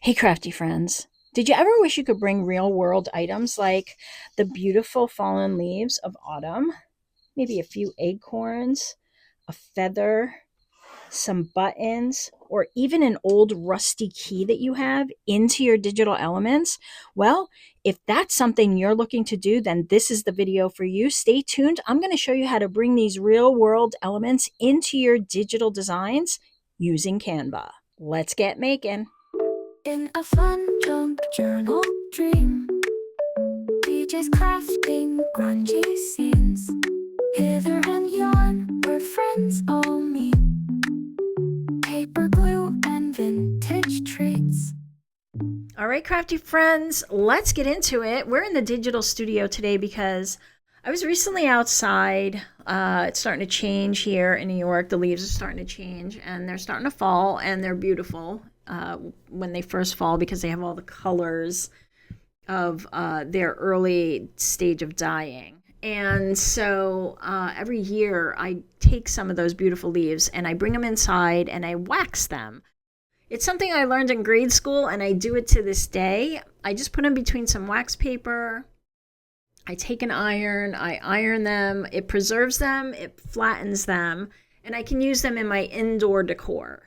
Hey, crafty friends. Did you ever wish you could bring real world items like the beautiful fallen leaves of autumn, maybe a few acorns, a feather, some buttons, or even an old rusty key that you have into your digital elements? Well, if that's something you're looking to do, then this is the video for you. Stay tuned. I'm going to show you how to bring these real world elements into your digital designs using Canva. Let's get making. In a fun junk journal dream, DJ's crafting grungy scenes. Hither and yon, where friends all meet. Paper glue and vintage treats. All right, crafty friends, let's get into it. We're in the digital studio today because I was recently outside. It's starting to change here in New York. The leaves are starting to change and they're starting to fall, and they're beautiful when they first fall because they have all the colors of their early stage of dying. And so every year I take some of those beautiful leaves and I bring them inside and I wax them. It's something I learned in grade school and I do it to this day. I just put them between some wax paper. I take an iron, I iron them. It preserves them, it flattens them, and I can use them in my indoor decor.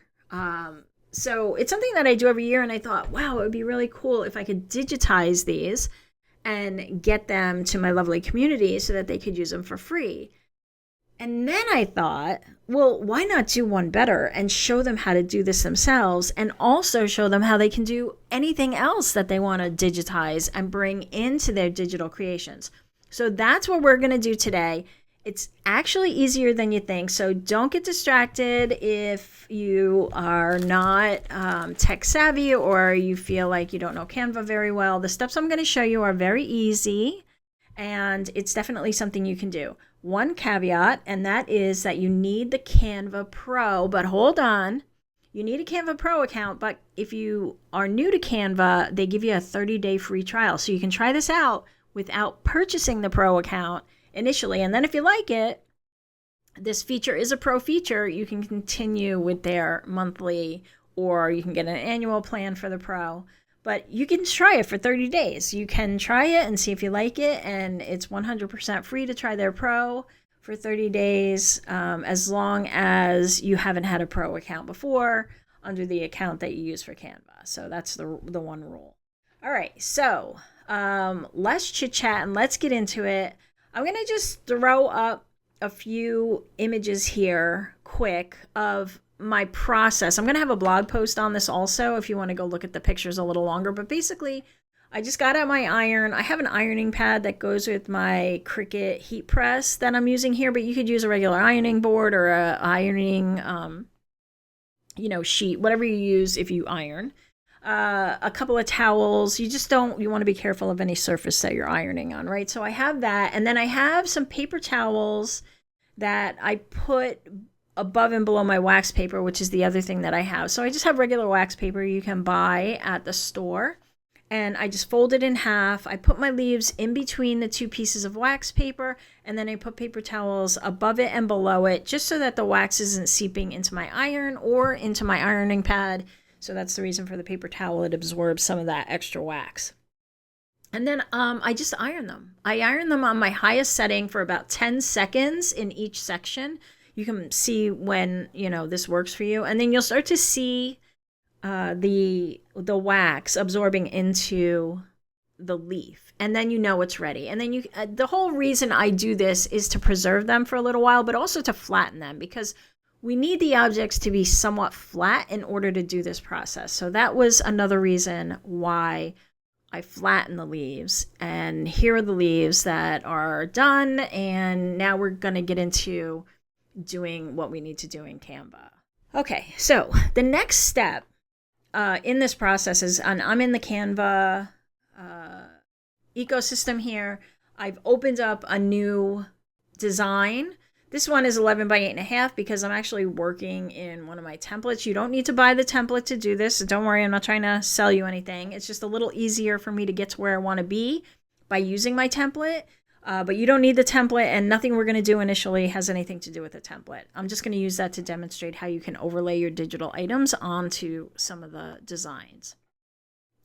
So it's something that I do every year, and I thought, wow, it would be really cool if I could digitize these and get them to my lovely community so that they could use them for free. And then I thought, well, why not do one better and show them how to do this themselves, and also show them how they can do anything else that they want to digitize and bring into their digital creations. So that's what we're going to do today. It's actually easier than you think. So don't get distracted if you are not tech savvy or you feel like you don't know Canva very well. The steps I'm going to show you are very easy, and it's definitely something you can do. One caveat, and that is that you need the Canva Pro, but hold on. You need a Canva Pro account, but if you are new to Canva, they give you a 30-day free trial. So you can try this out without purchasing the Pro account initially. And then if you like it, this feature is a Pro feature, you can continue with their monthly, or you can get an annual plan for the Pro. But you can try it for 30 days. You can try it and see if you like it, and it's 100% free to try their Pro for 30 days, as long as you haven't had a Pro account before under the account that you use for Canva. So that's the one rule. All right, so let's chit chat and let's get into it. I'm going to just throw up a few images here quick of my process. I'm going to have a blog post on this also if you want to go look at the pictures a little longer. But basically, I just got out my iron. I have an ironing pad that goes with my Cricut heat press that I'm using here, but you could use a regular ironing board or a ironing, sheet, whatever you use if you iron. A couple of towels. You want to be careful of any surface that you're ironing on, right? So I have that. And then I have some paper towels that I put above and below my wax paper, which is the other thing that I have. So I just have regular wax paper you can buy at the store. And I just fold it in half. I put my leaves in between the two pieces of wax paper, and then I put paper towels above it and below it, just so that the wax isn't seeping into my iron or into my ironing pad. So that's the reason for the paper towel. It absorbs some of that extra wax. And then I just iron them. I iron them on my highest setting for about 10 seconds in each section. You can see when, this works for you. And then you'll start to see the wax absorbing into the leaf. And then it's ready. And then the whole reason I do this is to preserve them for a little while, but also to flatten them, because we need the objects to be somewhat flat in order to do this process. So that was another reason why I flatten the leaves. And here are the leaves that are done. And now we're going to get into doing what we need to do in Canva. Okay, so the next step in this process is, I'm in the Canva ecosystem here. I've opened up a new design. This one is 11 by 8.5 because I'm actually working in one of my templates. You don't need to buy the template to do this. So don't worry, I'm not trying to sell you anything. It's just a little easier for me to get to where I want to be by using my template. But you don't need the template, and nothing we're going to do initially has anything to do with the template. I'm just going to use that to demonstrate how you can overlay your digital items onto some of the designs.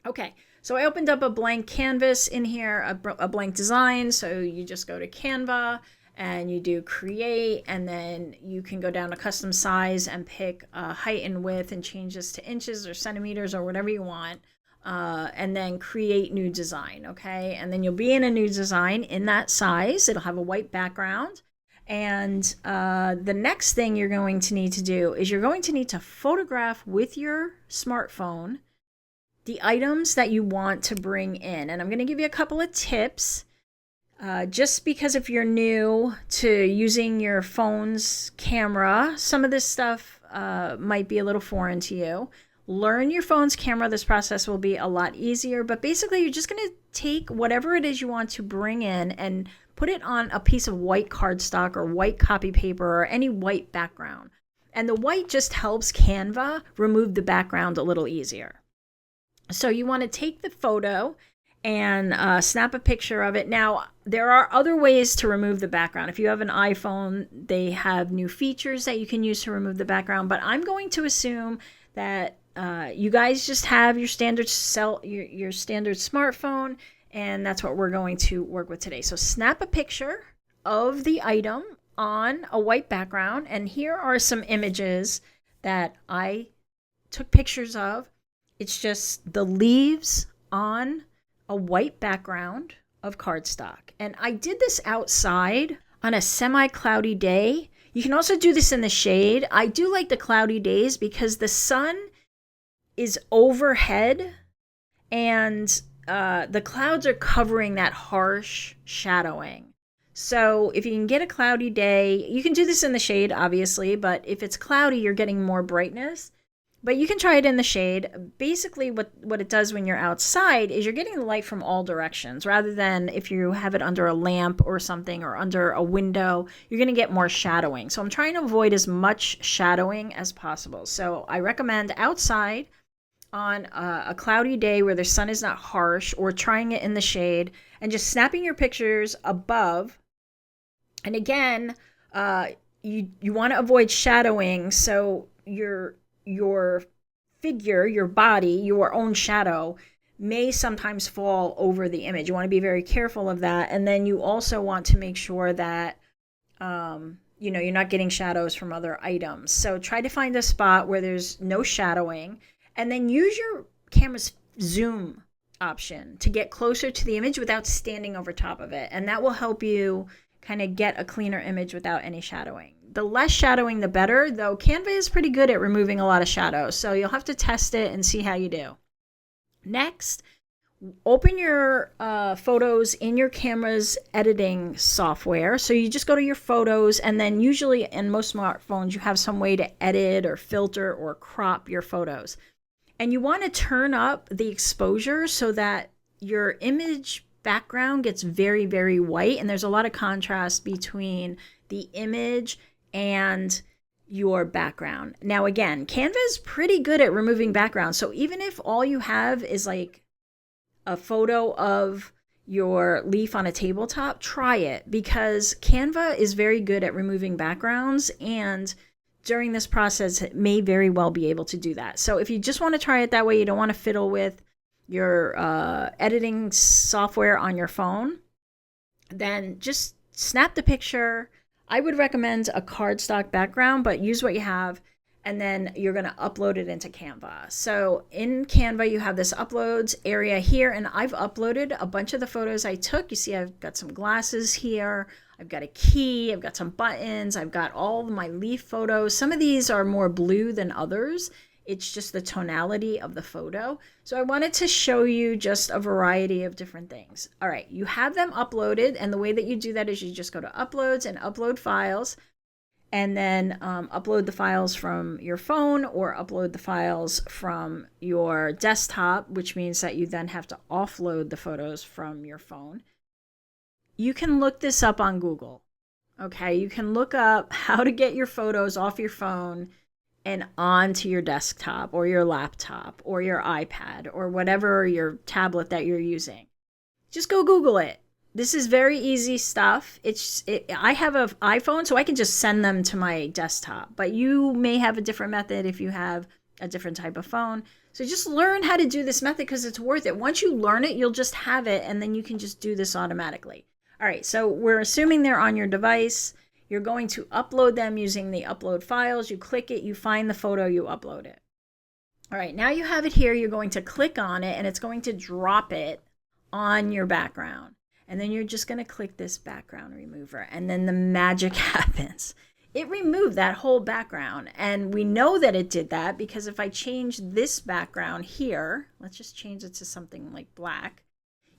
Okay, so I opened up a blank canvas in here, a blank design. So you just go to Canva and you do create, and then you can go down to custom size and pick height and width and change this to inches or centimeters or whatever you want. And then create new design, okay? And then you'll be in a new design in that size. It'll have a white background. And the next thing you're going to need to do is you're going to need to photograph with your smartphone the items that you want to bring in. And I'm going to give you a couple of tips. Just because if you're new to using your phone's camera, some of this stuff might be a little foreign to you. Learn your phone's camera. This process will be a lot easier. But basically, you're just going to take whatever it is you want to bring in and put it on a piece of white cardstock or white copy paper or any white background. And the white just helps Canva remove the background a little easier. So you want to take the photo and snap a picture of it. Now, there are other ways to remove the background. If you have an iPhone, they have new features that you can use to remove the background. But I'm going to assume that you guys just have your standard your standard smartphone, and that's what we're going to work with today. So snap a picture of the item on a white background, and here are some images that I took pictures of. It's just the leaves on a white background of cardstock. And I did this outside on a semi-cloudy day. You can also do this in the shade. I do like the cloudy days because the sun is overhead and the clouds are covering that harsh shadowing. So if you can get a cloudy day, you can do this in the shade, obviously, but if it's cloudy, you're getting more brightness. But you can try it in the shade. Basically, what it does when you're outside is you're getting the light from all directions, rather than if you have it under a lamp or something or under a window, you're going to get more shadowing. So I'm trying to avoid as much shadowing as possible. So I recommend outside on a cloudy day where the sun is not harsh, or trying it in the shade and just snapping your pictures above. And again, you want to avoid shadowing, so your figure, your body, your own shadow may sometimes fall over the image. You want to be very careful of that. And then you also want to make sure that, you're not getting shadows from other items. So try to find a spot where there's no shadowing, and then use your camera's zoom option to get closer to the image without standing over top of it. And that will help you kind of get a cleaner image without any shadowing. The less shadowing, the better, though Canva is pretty good at removing a lot of shadows. So you'll have to test it and see how you do. Next, open your photos in your camera's editing software. So you just go to your photos, and then usually in most smartphones, you have some way to edit or filter or crop your photos. And you want to turn up the exposure so that your image background gets very, very white, and there's a lot of contrast between the image and your background. Now, again, Canva is pretty good at removing backgrounds. So even if all you have is like a photo of your leaf on a tabletop, try it, because Canva is very good at removing backgrounds, and during this process, it may very well be able to do that. So if you just want to try it that way, you don't want to fiddle with your editing software on your phone, then just snap the picture. I would recommend a cardstock background, but use what you have, and then you're going to upload it into Canva. So in Canva, you have this uploads area here, and I've uploaded a bunch of the photos I took. You see, I've got some glasses here. I've got a key. I've got some buttons. I've got all of my leaf photos. Some of these are more blue than others. It's just the tonality of the photo. So I wanted to show you just a variety of different things. All right, you have them uploaded, and the way that you do that is you just go to uploads and upload files, and then upload the files from your phone or upload the files from your desktop, which means that you then have to offload the photos from your phone. You can look this up on Google. Okay, you can look up how to get your photos off your phone and onto your desktop or your laptop or your iPad or whatever your tablet that you're using. Just go Google it. This is very easy stuff. I have an iPhone, so I can just send them to my desktop. But you may have a different method if you have a different type of phone. So just learn how to do this method because it's worth it. Once you learn it, you'll just have it, and then you can just do this automatically. All right, so we're assuming they're on your device. You're going to upload them using the upload files. You click it, you find the photo, you upload it. All right, now you have it here. You're going to click on it, and it's going to drop it on your background. And then you're just going to click this background remover, and then the magic happens. It removed that whole background, and we know that it did that because if I change this background here, let's just change it to something like black,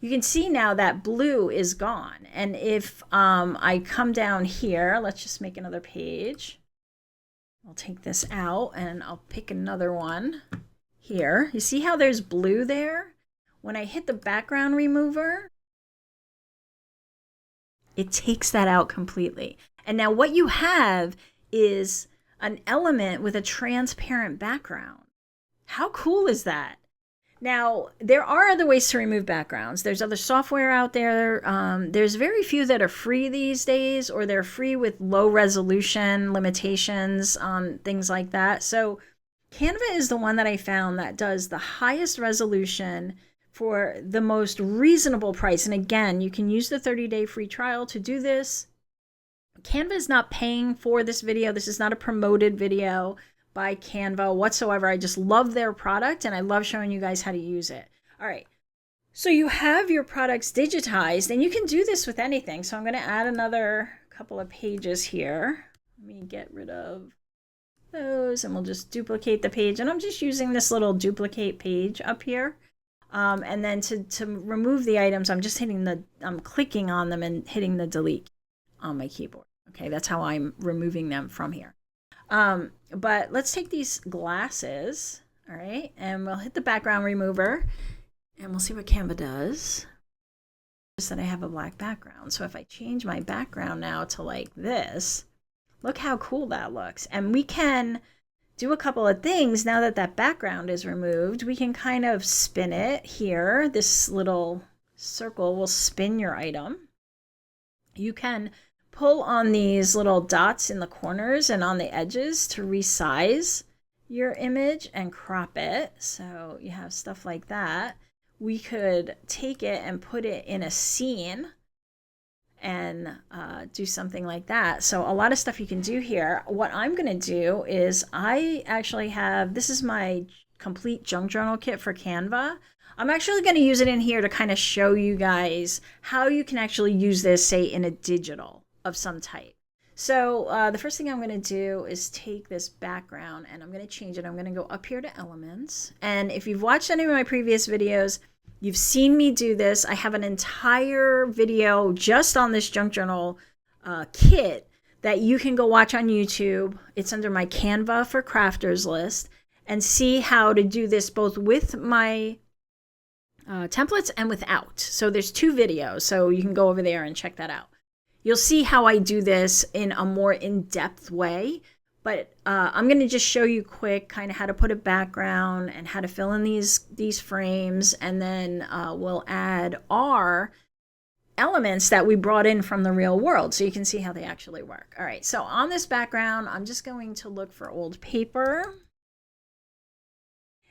you can see now that blue is gone. And if I come down here, let's just make another page. I'll take this out and I'll pick another one here. You see how there's blue there? When I hit the background remover, it takes that out completely. And now what you have is an element with a transparent background. How cool is that? Now, there are other ways to remove backgrounds. There's other software out there. There's very few that are free these days, or they're free with low resolution limitations on things like that. So Canva is the one that I found that does the highest resolution for the most reasonable price. And again, you can use the 30-day free trial to do this. Canva is not paying for this video. This is not a promoted video by Canva whatsoever. I just love their product and I love showing you guys how to use it. All right. So you have your products digitized and you can do this with anything. So I'm going to add another couple of pages here. Let me get rid of those and we'll just duplicate the page. And I'm just using this little duplicate page up here. And then to remove the items, I'm clicking on them and hitting the delete on my keyboard. Okay, that's how I'm removing them from here. But let's take these glasses, all right, and we'll hit the background remover and we'll see what Canva does. Just that I have a black background. So if I change my background now to like this, look how cool that looks. And we can do a couple of things now that that background is removed. We can kind of spin it here. This little circle will spin your item. You can pull on these little dots in the corners and on the edges to resize your image and crop it. So you have stuff like that. We could take it and put it in a scene and do something like that. So a lot of stuff you can do here. What I'm going to do is I actually have, this is my complete junk journal kit for Canva. I'm actually going to use it in here to kind of show you guys how you can actually use this, say, in a digital of some type. So the first thing I'm going to do is take this background and I'm going to change it. I'm going to go up here to elements. And if you've watched any of my previous videos, you've seen me do this. I have an entire video just on this junk journal kit that you can go watch on YouTube. It's under my Canva for Crafters list and see how to do this both with my templates and without. So there's 2 videos, so you can go over there and check that out. You'll see how I do this in a more in-depth way, but I'm going to just show you quick kind of how to put a background and how to fill in these frames, and then we'll add our elements that we brought in from the real world so you can see how they actually work. All right, so on this background, I'm just going to look for old paper.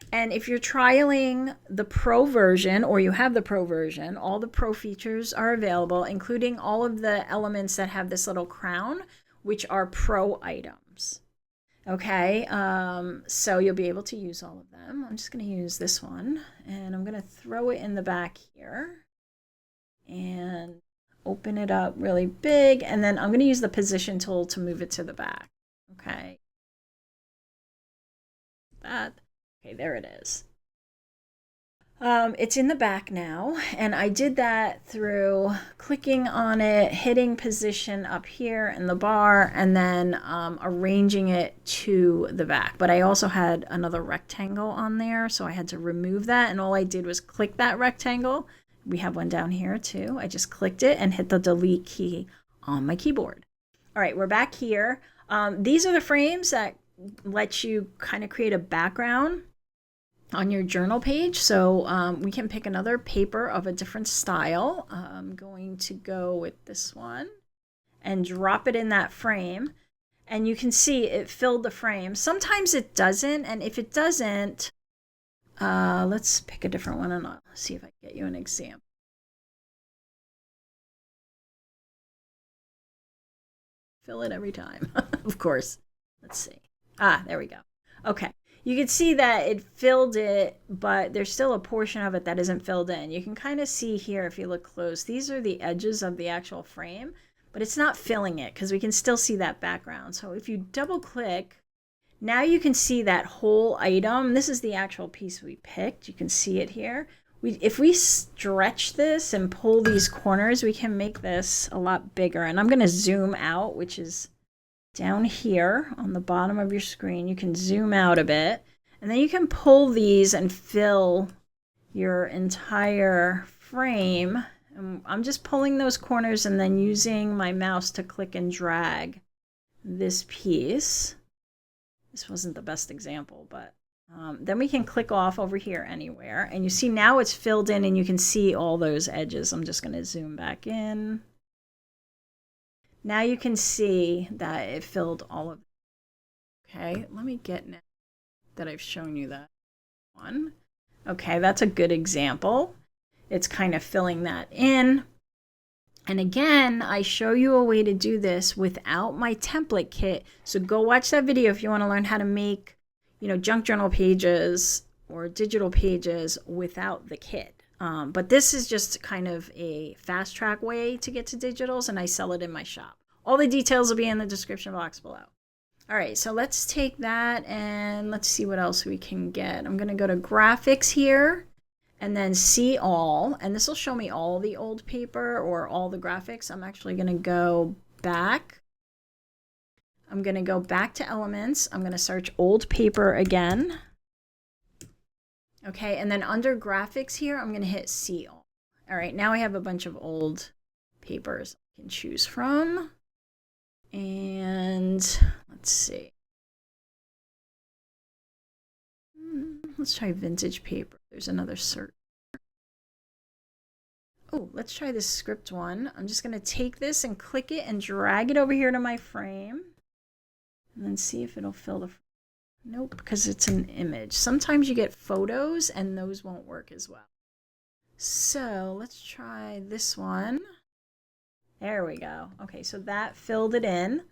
And if you're trialing the Pro version or you have the Pro version, all the Pro features are available, including all of the elements that have this little crown, which are Pro items. Okay, so you'll be able to use all of them. I'm just going to use this one, and I'm going to throw it in the back here and open it up really big, and then I'm going to use the position tool to move it to the back. Okay, okay, there it is. It's in the back now, and I did that through clicking on it, hitting position up here in the bar, and then arranging it to the back. But I also had another rectangle on there, so I had to remove that, and all I did was click that rectangle. We have one down here too. I just clicked it and hit the delete key on my keyboard. All right, we're back here. These are the frames that let you kind of create a background on your journal page. So we can pick another paper of a different style. I'm going to go with this one and drop it in that frame. And you can see it filled the frame. Sometimes it doesn't. And if it doesn't, Let's pick a different one and I'll see if I can get you an example. Fill it every time, of course. Let's see. There we go. Okay. You can see that it filled it, but there's still a portion of it that isn't filled in. You can kind of see here if you look close. These are the edges of the actual frame, but it's not filling it because we can still see that background. So if you double click, now you can see that whole item. This is the actual piece we picked. You can see it here. If we stretch this and pull these corners, we can make this a lot bigger. And I'm going to zoom out, which is down here on the bottom of your screen. You can zoom out a bit. And then you can pull these and fill your entire frame. And I'm just pulling those corners and then using my mouse to click and drag this piece. This wasn't the best example, but then we can click off over here anywhere. And you see now it's filled in and you can see all those edges. I'm just going to zoom back in. Now you can see that it filled all of it. Okay, let me get now that I've shown you that one. Okay, that's a good example. It's kind of filling that in. And again, I show you a way to do this without my template kit. So go watch that video if you want to learn how to make, junk journal pages or digital pages without the kit. But this is just kind of a fast track way to get to digitals, and I sell it in my shop. All the details will be in the description box below. All right, so let's take that and let's see what else we can get. I'm going to go to graphics here. And then see all, and this will show me all the old paper or all the graphics. I'm actually going to go back. I'm going to go back to elements. I'm going to search old paper again. Okay, and then under graphics here, I'm going to hit see all. All right, now I have a bunch of old papers I can choose from. And let's see. Let's try vintage paper. There's another search. Oh, let's try this script one. I'm just going to take this and click it and drag it over here to my frame. And then see if it'll fill the frame. Nope, because it's an image. Sometimes you get photos and those won't work as well. So let's try this one. There we go. Okay, so that filled it in.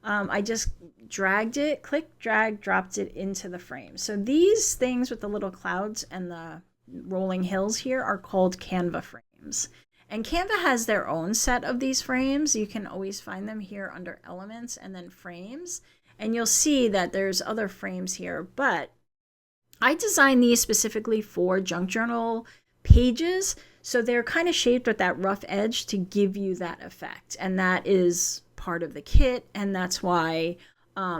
I just dragged it, click, drag, dropped it into the frame. So these things with the little clouds and the rolling hills here are called Canva frames. And Canva has their own set of these frames. You can always find them here under elements and then frames. And you'll see that there's other frames here, but I designed these specifically for junk journal pages. So they're kind of shaped with that rough edge to give you that effect. And that is part of the kit, and that's why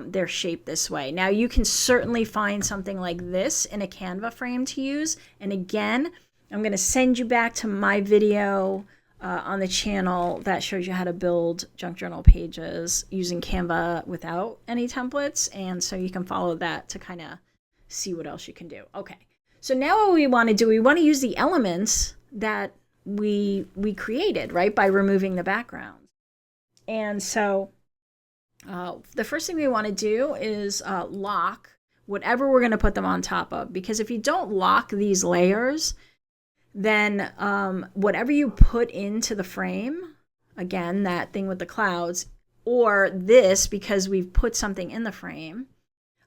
they're shaped this way. Now you can certainly find something like this in a Canva frame to use. And again, I'm going to send you back to my video on the channel that shows you how to build junk journal pages using Canva without any templates. And so you can follow that to kind of see what else you can do. Okay, so now what we want to do, we want to use the elements that we created, right, by removing the background. And so the first thing we want to do is lock whatever we're going to put them on top of. Because if you don't lock these layers, then whatever you put into the frame, again, that thing with the clouds, or this, because we've put something in the frame,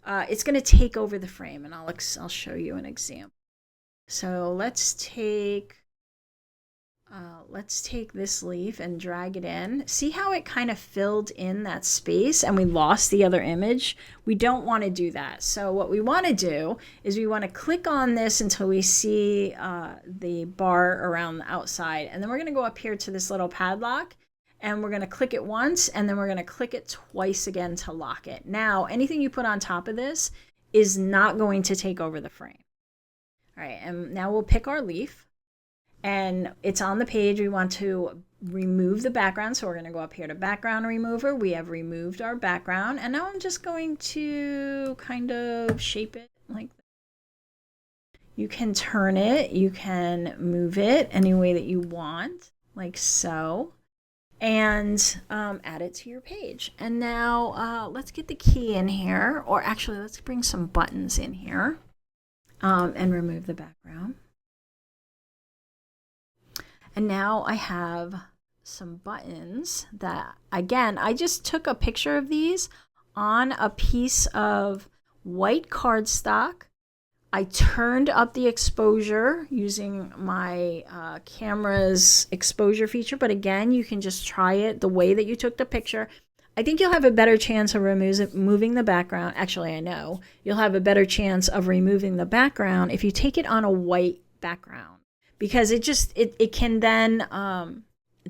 it's going to take over the frame. And I'll show you an example. So let's take this leaf and drag it in. See how it kind of filled in that space and we lost the other image? We don't want to do that. So what we want to do is we want to click on this until we see the bar around the outside. And then we're going to go up here to this little padlock and we're going to click it once and then we're going to click it twice again to lock it. Now, anything you put on top of this is not going to take over the frame. All right, and now we'll pick our leaf. And it's on the page. We want to remove the background. So we're going to go up here to background remover. We have removed our background. And now I'm just going to kind of shape it like that. You can turn it. You can move it any way that you want, like so. And add it to your page. And now let's get the key in here. Or actually, let's bring some buttons in here. and remove the background. And now I have some buttons that, again, I just took a picture of these on a piece of white cardstock. I turned up the exposure using my camera's exposure feature, but again, you can just try it the way that you took the picture. I think you'll have a better chance of removing the background. Actually, I know you'll have a better chance of removing the background if you take it on a white background, because it can then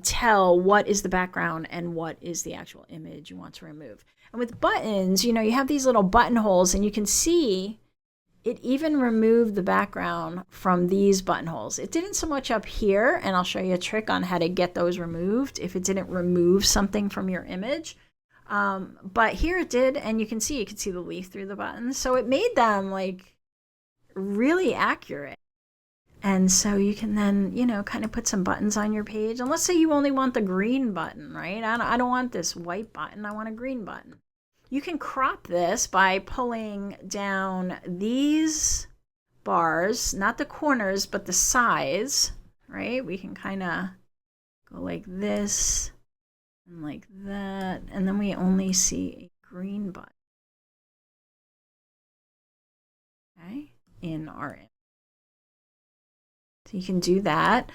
tell what is the background and what is the actual image you want to remove. And with buttons, you have these little buttonholes, and you can see it even removed the background from these buttonholes. It didn't so much up here, and I'll show you a trick on how to get those removed if it didn't remove something from your image. But here it did, and you can see the leaf through the buttons. So it made them like really accurate. And so you can then, kind of put some buttons on your page. And let's say you only want the green button, right? I don't want this white button. I want a green button. You can crop this by pulling down these bars, not the corners, but the sides, right? We can kind of go like this and like that. And then we only see a green button, okay, in our image. So you can do that.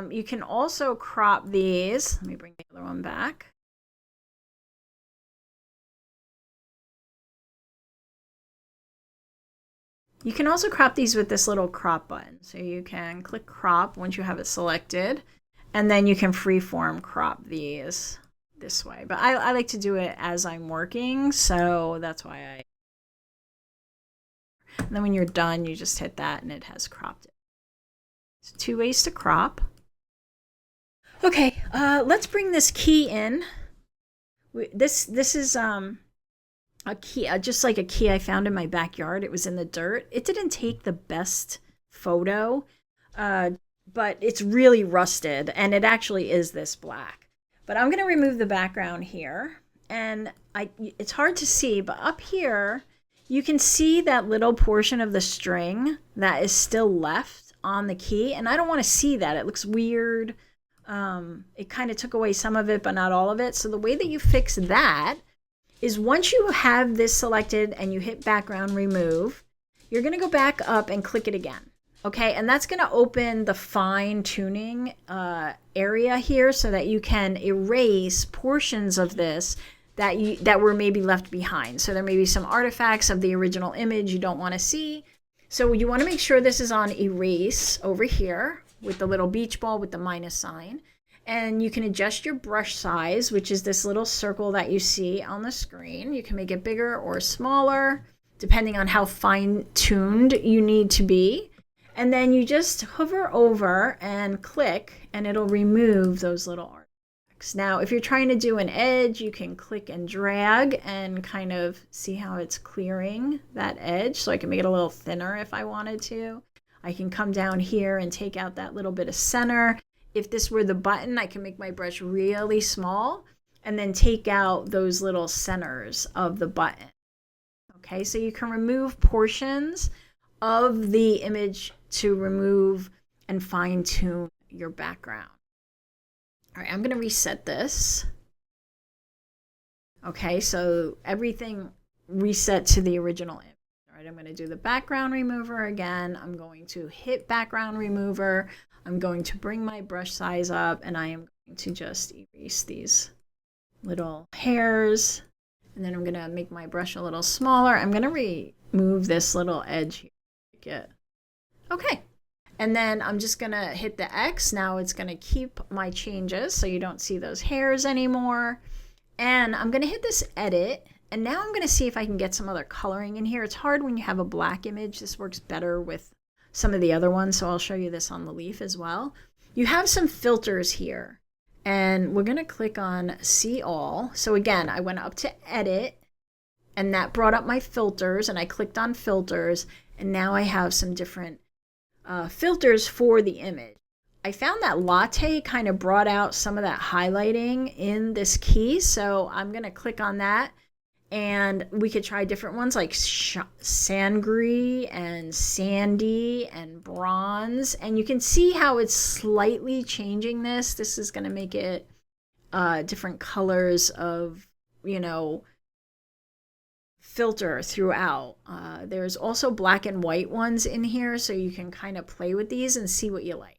You can also crop these. Let me bring the other one back. You can also crop these with this little crop button. So you can click crop once you have it selected, and then you can freeform crop these this way. But I like to do it as I'm working, so that's why and then when you're done, you just hit that and it has cropped it. So 2 ways to crop. Okay, let's bring this key in. This is a key, just like a key I found in my backyard. It was in the dirt. It didn't take the best photo, but it's really rusted, and it actually is this black. But I'm going to remove the background here, and it's hard to see, but up here you can see that little portion of the string that is still left on the key, and I don't want to see that. It looks weird. It kind of took away some of it, but not all of it. So the way that you fix that is once you have this selected and you hit background remove, you're going to go back up and click it again. Okay, and that's going to open the fine tuning area here so that you can erase portions of this that were maybe left behind. So there may be some artifacts of the original image you don't want to see. So you want to make sure this is on erase over here with the little beach ball with the minus sign. And you can adjust your brush size, which is this little circle that you see on the screen. You can make it bigger or smaller, depending on how fine-tuned you need to be. And then you just hover over and click, and it'll remove those little artifacts. Now, if you're trying to do an edge, you can click and drag and kind of see how it's clearing that edge. So I can make it a little thinner if I wanted to. I can come down here and take out that little bit of center. If this were the button, I can make my brush really small and then take out those little centers of the button. Okay, so you can remove portions of the image to remove and fine tune your background. All right, I'm going to reset this. Okay, so everything reset to the original image. All right, I'm going to do the background remover again. I'm going to hit background remover. I'm going to bring my brush size up, and I am going to just erase these little hairs. And then I'm going to make my brush a little smaller. I'm going to remove this little edge here. Okay. And then I'm just going to hit the X. Now it's going to keep my changes so you don't see those hairs anymore. And I'm going to hit this edit. And now I'm going to see if I can get some other coloring in here. It's hard when you have a black image. This works better with some of the other ones. So I'll show you this on the leaf as well. You have some filters here. And we're going to click on See All. So again, I went up to Edit. And that brought up my filters. And I clicked on Filters. And now I have some different filters for the image. I found that latte kind of brought out some of that highlighting in this key, so I'm going to click on that, And we could try different ones like sangri and sandy and bronze. And you can see how it's slightly changing this. This is going to make it different colors of, you know, filter throughout. There's also black and white ones in here, so you can kind of play with these and see what you like.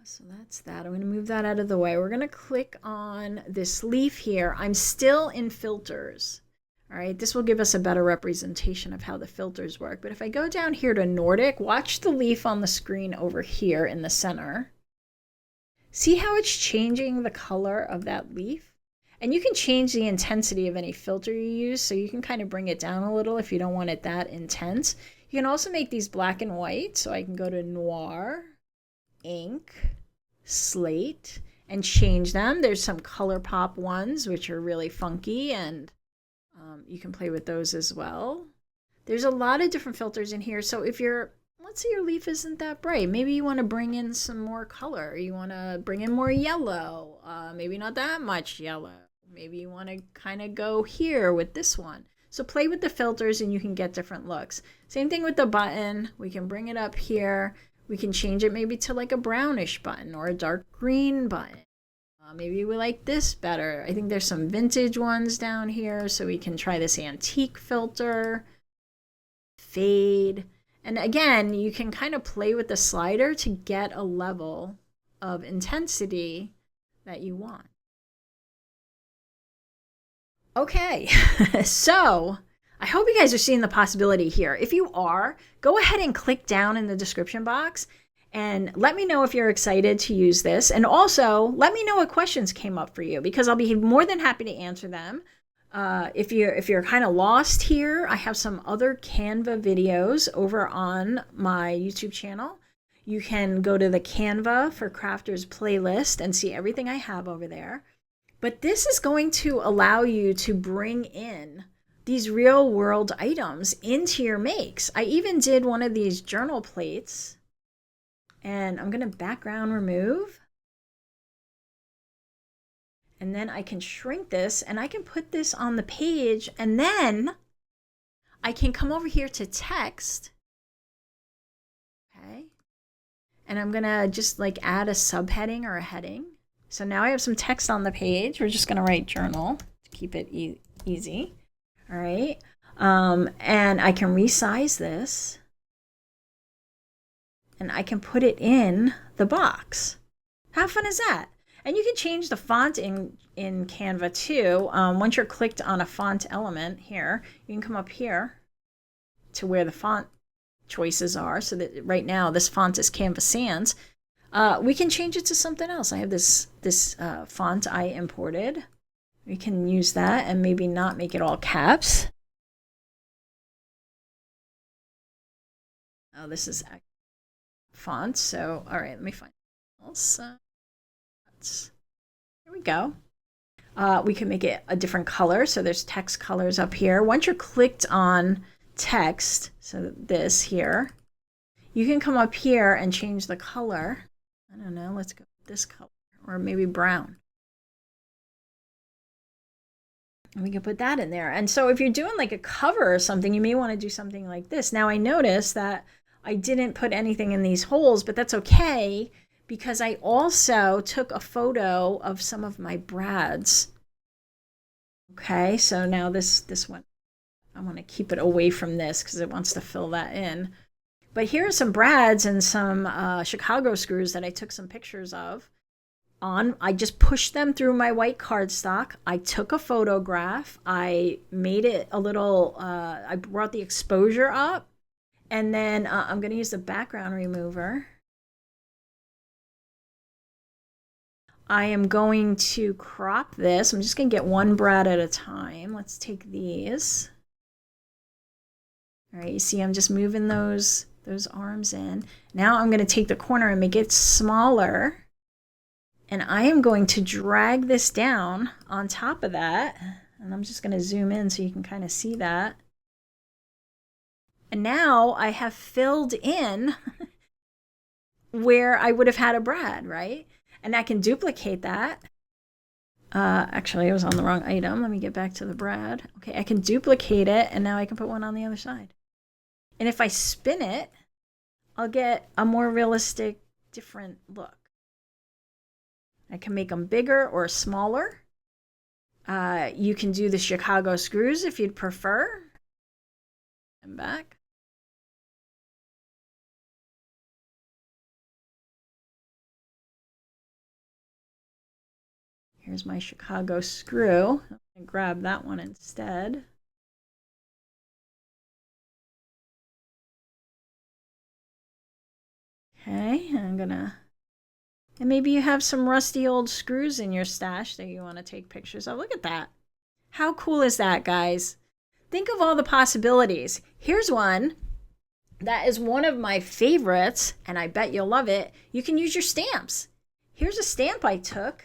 So that's that. I'm going to move that out of the way. We're going to click on this leaf here. I'm still in filters. All right, this will give us a better representation of how the filters work. But if I go down here to Nordic, watch the leaf on the screen over here in the center. See how it's changing the color of that leaf? And you can change the intensity of any filter you use, so you can kind of bring it down a little if you don't want it that intense. You can also make these black and white, so I can go to Noir, Ink, Slate, and change them. There's some color pop ones which are really funky, and you can play with those as well. There's a lot of different filters in here. So if you're, let's say your leaf isn't that bright, maybe you want to bring in some more color. You want to bring in more yellow, maybe not that much yellow. Maybe you want to kind of go here with this one. So play with the filters and you can get different looks. Same thing with the button. We can bring it up here. We can change it maybe to like a brownish button or a dark green button. Maybe we like this better. I think there's some vintage ones down here, so we can try this antique filter, fade. And again, you can kind of play with the slider to get a level of intensity that you want. Okay, so I hope you guys are seeing the possibility here. If you are, go ahead and click down in the description box and let me know if you're excited to use this. And also, let me know what questions came up for you, because I'll be more than happy to answer them. If you're kind of lost here, I have some other Canva videos over on my YouTube channel. You can go to the Canva for Crafters playlist and see everything I have over there. But this is going to allow you to bring in these real world items into your makes. I even did one of these journal plates, and I'm going to background remove. And then I can shrink this and I can put this on the page, and then I can come over here to text. Okay. And I'm going to just like add a subheading or a heading. So now I have some text on the page. We're just going to write journal to keep it easy. All right. And I can resize this and I can put it in the box. How fun is that? And you can change the font in Canva too. Once you're clicked on a font element here, you can come up here to where the font choices are. So that right now this font is Canva Sans. We can change it to something else. I have this font I imported. We can use that and maybe not make it all caps. Oh, this is font. So, all right, let me find else. Here we go. We can make it a different color. So there's text colors up here. Once you're clicked on text, so this here, you can come up here and change the color. I don't know, let's go with this color, or maybe brown. And we can put that in there. And so if you're doing like a cover or something, you may want to do something like this. Now I noticed that I didn't put anything in these holes, but that's okay, because I also took a photo of some of my brads. Okay, so now this one, I want to keep it away from this because it wants to fill that in. But here are some brads and some Chicago screws that I took some pictures of. I just pushed them through my white cardstock. I took a photograph. I made it a little, I brought the exposure up. And then I'm going to use the background remover. I am going to crop this. I'm just going to get one brad at a time. Let's take these. All right, you see I'm just moving those arms in. Now I'm going to take the corner and make it smaller. And I am going to drag this down on top of that. And I'm just going to zoom in so you can kind of see that. And now I have filled in where I would have had a brad, right? And I can duplicate that. Actually, I was on the wrong item. Let me get back to the brad. Okay, I can duplicate it, and now I can put one on the other side. And if I spin it, I'll get a more realistic, different look. I can make them bigger or smaller. You can do the Chicago screws if you'd prefer. And back. Here's my Chicago screw. I'm going to grab that one instead. Okay, I'm gonna, and maybe you have some rusty old screws in your stash that you want to take pictures of. Look at that. How cool is that, guys? Think of all the possibilities. Here's one that is one of my favorites, and I bet you'll love it. You can use your stamps. Here's a stamp I took.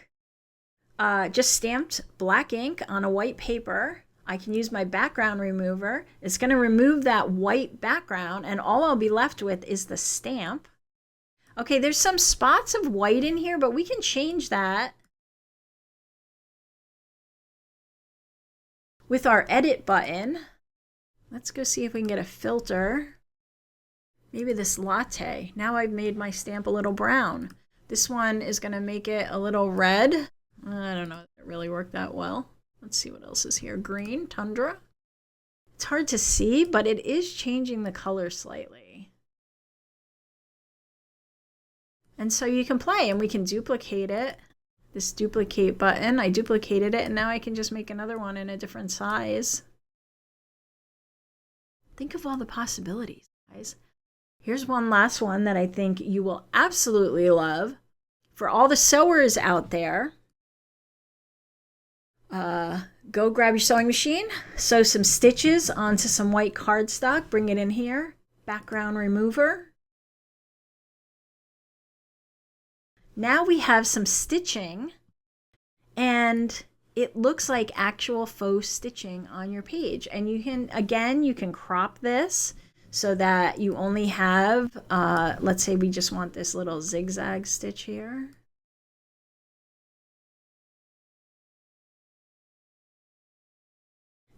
Just stamped black ink on a white paper. I can use my background remover. It's going to remove that white background, and all I'll be left with is the stamp. Okay, there's some spots of white in here, but we can change that with our edit button. Let's go see if we can get a filter. Maybe this latte. Now I've made my stamp a little brown. This one is going to make it a little red. I don't know if it really worked that well. Let's see what else is here. Green, tundra. It's hard to see, but it is changing the color slightly. And so you can play, and we can duplicate it. This duplicate button, I duplicated it, and now I can just make another one in a different size. Think of all the possibilities, guys. Here's one last one that I think you will absolutely love. For all the sewers out there, go grab your sewing machine, sew some stitches onto some white cardstock, bring it in here, background remover. Now we have some stitching, and it looks like actual faux stitching on your page. And you can, again, you can crop this so that you only have, let's say we just want this little zigzag stitch here.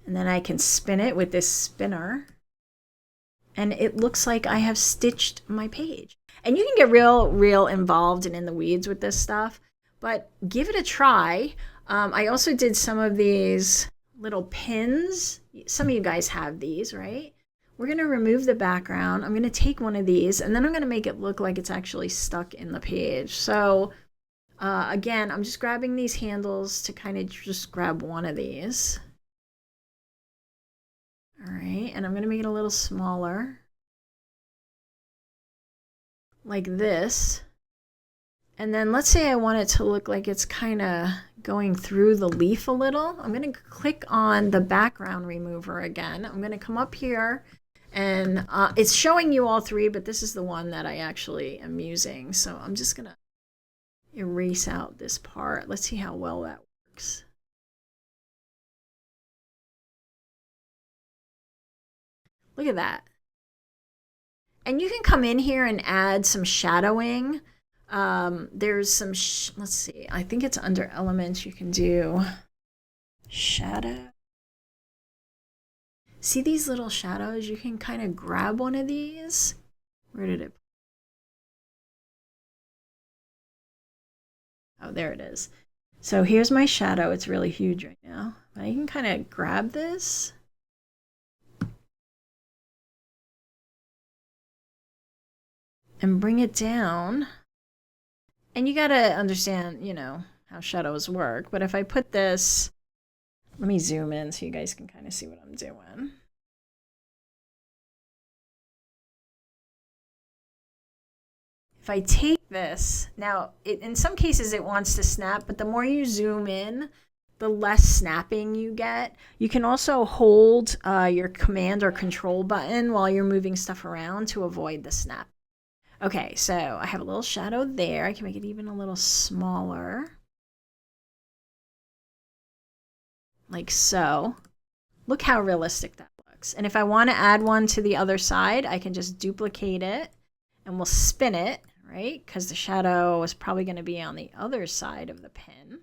And then I can spin it with this spinner, and it looks like I have stitched my page. And you can get real involved and in the weeds with this stuff, but give it a try. I also did some of these little pins. Some of you guys have these, right? We're going to remove the background. I'm going to take one of these, and then I'm going to make it look like it's actually stuck in the page. So again, I'm just grabbing these handles to kind of just grab one of these. All right, and I'm going to make it a little smaller, like this. And then let's say I want it to look like it's kind of going through the leaf a little. I'm going to click on the background remover again. I'm going to come up here, and it's showing you all three, but this is the one that I actually am using. So I'm just going to erase out this part. Let's see how well that works. Look at that. And you can come in here and add some shadowing. There's some, let's see, I think it's under elements. You can do shadow. See these little shadows? You can kind of grab one of these. Where did it? Oh, there it is. So here's my shadow. It's really huge right now. But I can kind of grab this. And bring it down. And you got to understand, you know, how shadows work. But if I put this, let me zoom in so you guys can kind of see what I'm doing. If I take this, now in some cases it wants to snap, but the more you zoom in, the less snapping you get. You can also hold your command or control button while you're moving stuff around to avoid the snap. Okay, so I have a little shadow there. I can make it even a little smaller. Like so. Look how realistic that looks. And if I want to add one to the other side, I can just duplicate it and we'll spin it, right? Because the shadow is probably going to be on the other side of the pin.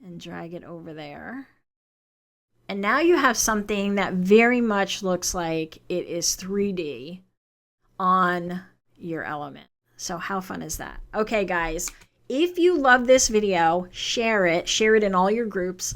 and drag it over there. And now you have something that very much looks like it is 3D on your element. So how fun is that? Okay, guys, if you love this video, share it in all your groups.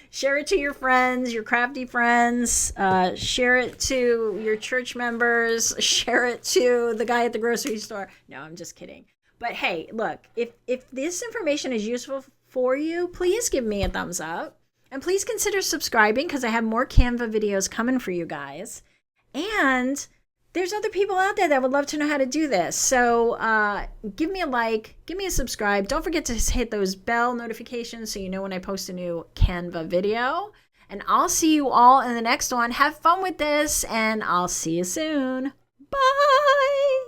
Share it to your friends, your crafty friends. Share it to your church members. Share it to the guy at the grocery store. No, I'm just kidding. But hey, look, if this information is useful for you, please give me a thumbs up. And please consider subscribing because I have more Canva videos coming for you guys. And there's other people out there that would love to know how to do this. So give me a like, give me a subscribe. Don't forget to hit those bell notifications so you know when I post a new Canva video. And I'll see you all in the next one. Have fun with this, and I'll see you soon. Bye!